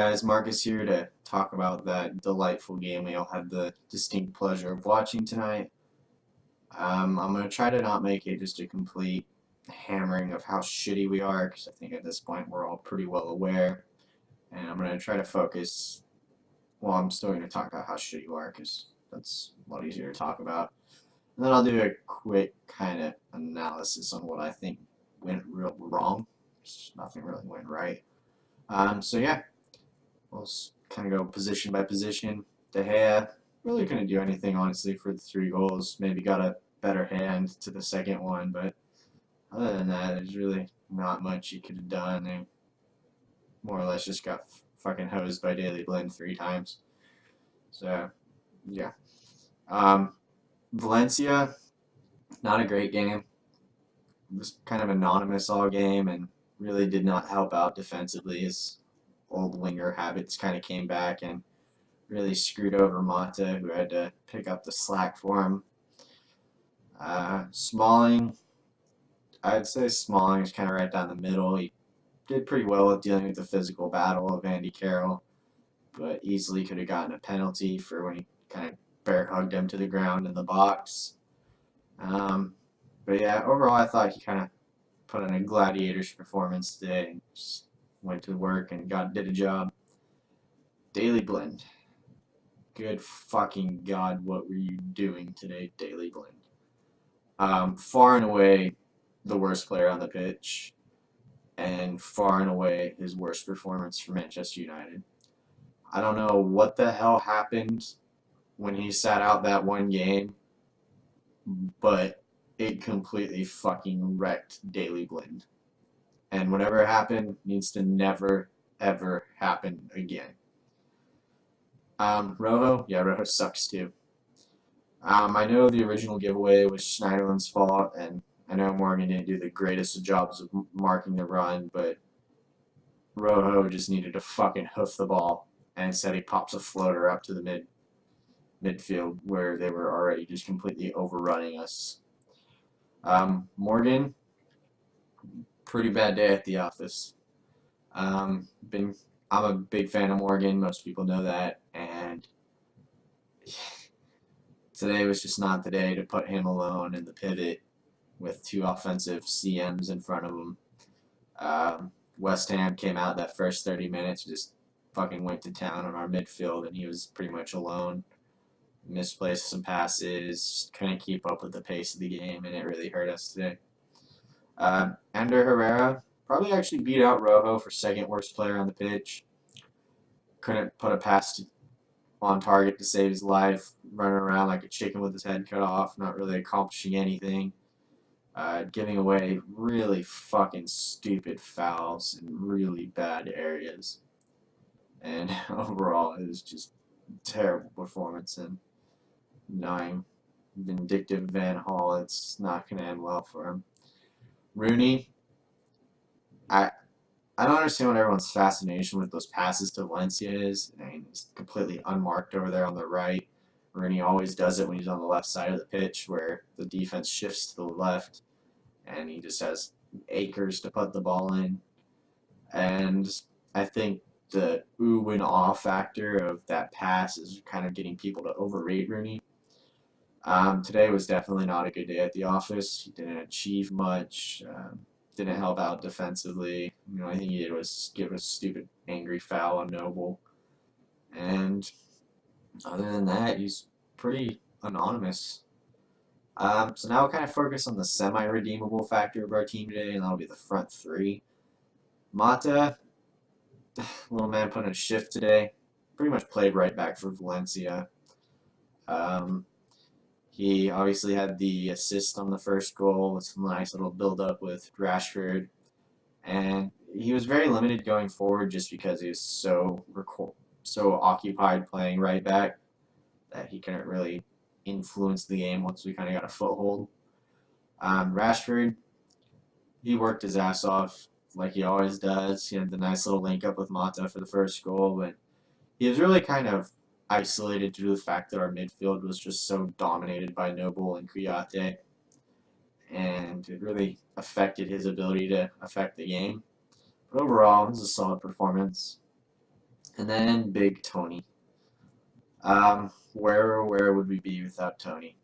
guys, Marcus here to talk about that delightful game we all had the distinct pleasure of watching tonight. I'm going to try to not make it just a complete hammering of how shitty we are, because I think at this point we're all pretty well aware. And I'm going to try to focus, well, I'm still going to talk about how shitty you are, because that's a lot easier to talk about. And then I'll do a quick kind of analysis on what I think went real wrong. Nothing really went right. So yeah. We'll kind of go position by position. De Gea really couldn't do anything, honestly, for the 3 goals. Maybe got a better hand to the second one, but other than that, there's really not much he could have done. They more or less just got fucking hosed by Daily Blind 3 times. So, yeah. Valencia, not a great game. It was kind of anonymous all game and really did not help out defensively. His old winger habits kind of came back and really screwed over Mata, who had to pick up the slack for him. Smalling, I'd say Smalling is kind of right down the middle. He did pretty well with dealing with the physical battle of Andy Carroll, but easily could have gotten a penalty for when he kind of bear hugged him to the ground in the box. But yeah, overall I thought he kind of put on a gladiator's performance today and just went to work and did a job. Daily Blend. Good fucking God, what were you doing today, Daily Blend? Far and away the worst player on the pitch, and far and away his worst performance for Manchester United. I don't know what the hell happened when he sat out that one game, but it completely fucking wrecked Daily Blend. And whatever happened needs to never, ever happen again. Rojo? Yeah, Rojo sucks too. I know the original giveaway was Schneiderlin's fault, and I know Morgan didn't do the greatest of jobs of marking the run, but Rojo just needed to fucking hoof the ball, and instead he pops a floater up to the midfield where they were already just completely overrunning us. Morgan, pretty bad day at the office. I'm a big fan of Morgan. Most people know that, and today was just not the day to put him alone in the pivot with 2 offensive CMs in front of him. West Ham came out that first 30 minutes, just fucking went to town on our midfield, and he was pretty much alone. Misplaced some passes, couldn't keep up with the pace of the game, and it really hurt us today. Ender Herrera probably actually beat out Rojo for second worst player on the pitch. Couldn't put a pass on target to save his life, running around like a chicken with his head cut off, not really accomplishing anything. Giving away really fucking stupid fouls in really bad areas. And overall, it was just a terrible performance. And knowing vindictive Van Hall, it's not going to end well for him. Rooney, I don't understand what everyone's fascination with those passes to Valencia is. I mean, it's completely unmarked over there on the right. Rooney always does it when he's on the left side of the pitch, where the defense shifts to the left, and he just has acres to put the ball in. And I think the ooh and awe factor of that pass is kind of getting people to overrate Rooney. Today was definitely not a good day at the office. He didn't achieve much. Didn't help out defensively. The only thing he did was give a stupid angry foul on Noble. And other than that, he's pretty anonymous. So now we'll kind of focus on the semi-redeemable factor of our team today, and that'll be the front 3. Mata, little man put in a shift today. Pretty much played right back for Valencia. He obviously had the assist on the first goal with some nice little build-up with Rashford. And he was very limited going forward just because he was so occupied playing right back that he couldn't really influence the game once we kind of got a foothold. Rashford, he worked his ass off like he always does. He had the nice little link-up with Mata for the first goal, but he was really kind of isolated due to the fact that our midfield was just so dominated by Noble and Kouyaté, and it really affected his ability to affect the game. But overall, it was a solid performance. And then Big Tony. Where would we be without Tony?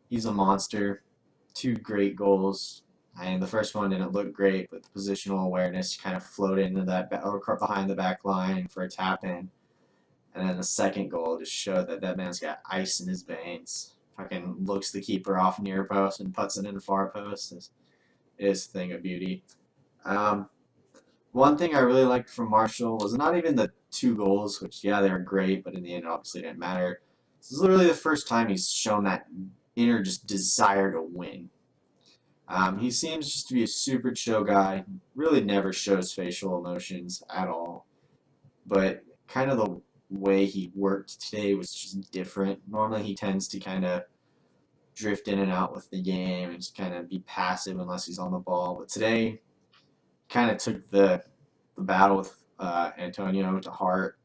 He's a monster. 2 great goals. And the first one didn't look great, but the positional awareness kind of floated into that or behind the back line for a tap in. And then the second goal just showed that that man's got ice in his veins. Fucking looks the keeper off near post and puts it in the far post. Is a thing of beauty. Um, One thing I really liked from Marshall was not even the 2 goals, which, yeah, they were great, but in the end, obviously didn't matter. This is literally the first time he's shown that inner just desire to win. He seems just to be a super chill guy, really never shows facial emotions at all. But kind of the way he worked today was just different. Normally he tends to kind of drift in and out with the game and just kind of be passive unless he's on the ball. But today, kind of took the battle with Antonio to heart,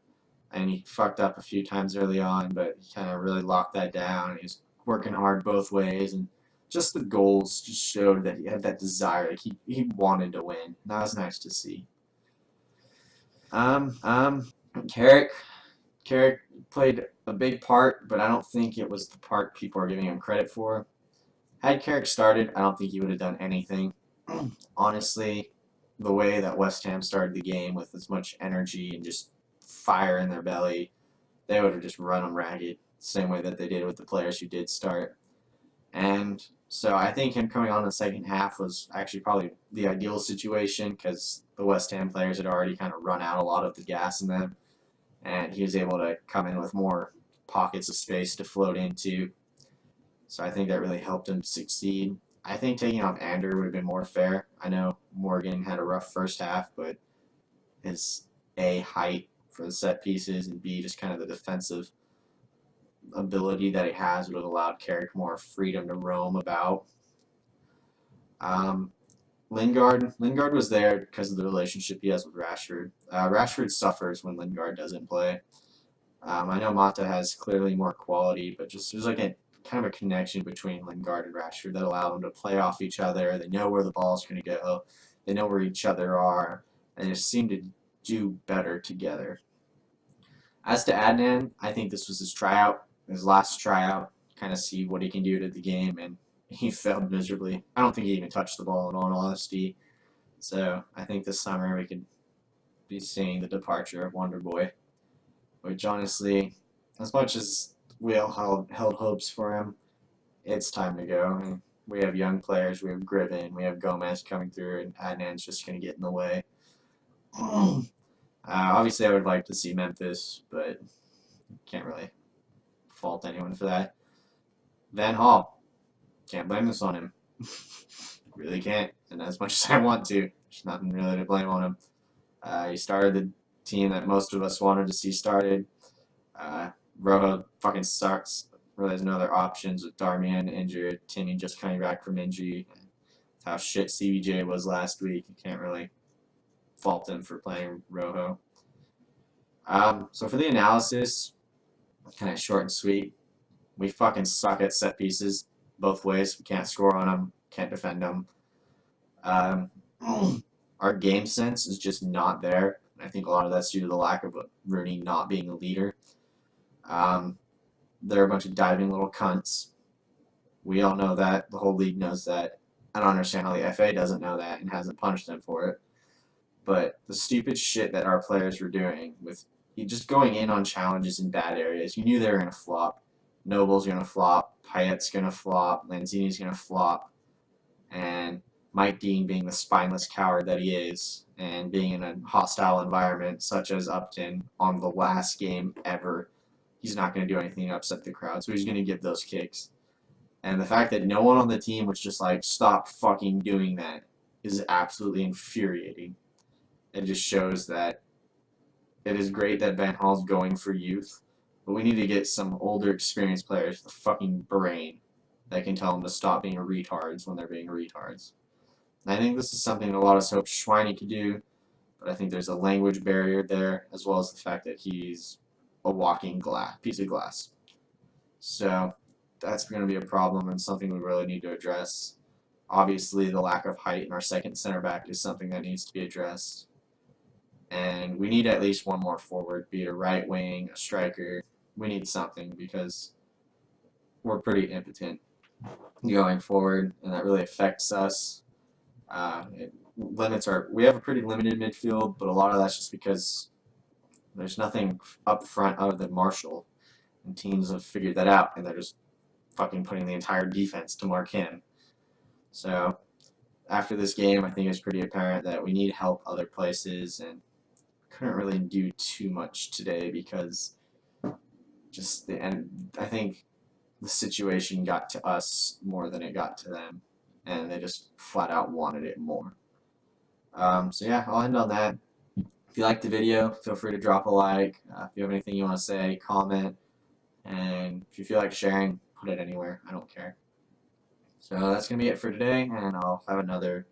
and he fucked up a few times early on, but he kind of really locked that down. He was working hard both ways, and just the goals just showed that he had that desire. Like he wanted to win. That was nice to see. Um, um, Carrick. Carrick played a big part, but I don't think it was the part people are giving him credit for. Had Carrick started, I don't think he would have done anything. Honestly, the way that West Ham started the game with as much energy and just fire in their belly, they would have just run them ragged, same way that they did with the players who did start. And so I think him coming on in the second half was actually probably the ideal situation because the West Ham players had already kind of run out a lot of the gas in them, and he was able to come in with more pockets of space to float into. So I think that really helped him succeed. I think taking off Ander would have been more fair. I know Morgan had a rough first half, but his A, height for the set pieces, and B, just kind of the defensive ability that he has would have allowed Carrick more freedom to roam about. Um, Lingard was there because of the relationship he has with Rashford. Rashford suffers when Lingard doesn't play. I know Mata has clearly more quality, but just there's like a kind of a connection between Lingard and Rashford that allow them to play off each other. They know where the ball's going to go. They know where each other are, and just seem to do better together. As to Adnan, I think this was his tryout, his last tryout, kind of see what he can do to the game, and he failed miserably. I don't think he even touched the ball in all honesty. So I think this summer we could be seeing the departure of Wonder Boy, which honestly, as much as we all held hopes for him, it's time to go. I mean, we have young players, we have Griven, we have Gomez coming through, and Adnan's just going to get in the way. Obviously, I would like to see Memphis, but can't really fault anyone for that. Van Hall, can't blame this on him. Really can't, and as much as I want to, there's nothing really to blame on him. He started the team that most of us wanted to see started. Rojo fucking sucks. Really has no other options with Darmian injured, Timmy just coming back from injury. That's how shit CBJ was last week. You can't really fault him for playing Rojo. So for the analysis, kind of short and sweet, we fucking suck at set pieces both ways. We can't score on them, can't defend them. Our game sense is just not there. I think a lot of that's due to the lack of Rooney not being a leader. They're a bunch of diving little cunts. We all know that. The whole league knows that. I don't understand how the FA doesn't know that and hasn't punished them for it. But the stupid shit that our players were doing with just going in on challenges in bad areas, you knew they were going to flop. Noble's going to flop. Payet's going to flop. Lanzini's going to flop. And Mike Dean being the spineless coward that he is and being in a hostile environment such as Upton on the last game ever, he's not going to do anything to upset the crowd, so he's going to give those kicks. And the fact that no one on the team was just like, stop fucking doing that is absolutely infuriating. It just shows that it is great that Van Haal's going for youth, but we need to get some older, experienced players with a fucking brain that can tell them to stop being retards when they're being retards. And I think this is something that a lot of us hope Schweini could do, but I think there's a language barrier there, as well as the fact that he's a walking piece of glass. So that's going to be a problem and something we really need to address. Obviously, the lack of height in our second center back is something that needs to be addressed. and we need at least one more forward, be it a right wing, a striker. We need something because we're pretty impotent going forward, and that really affects us. It limits our. We have a pretty limited midfield, but a lot of that's just because there's nothing up front other than Marshall, and teams have figured that out, and they're just fucking putting the entire defense to mark him. So after this game, I think it's pretty apparent that we need help other places, and couldn't really do too much today because I think the situation got to us more than it got to them, and they just flat out wanted it more. So yeah, I'll end on that. If you liked the video, feel free to drop a like. If you have anything you want to say, comment. And if you feel like sharing, put it anywhere. I don't care. So that's going to be it for today, and I'll have another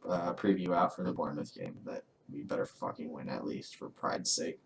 preview out for the Bournemouth game that we better fucking win at least for pride's sake.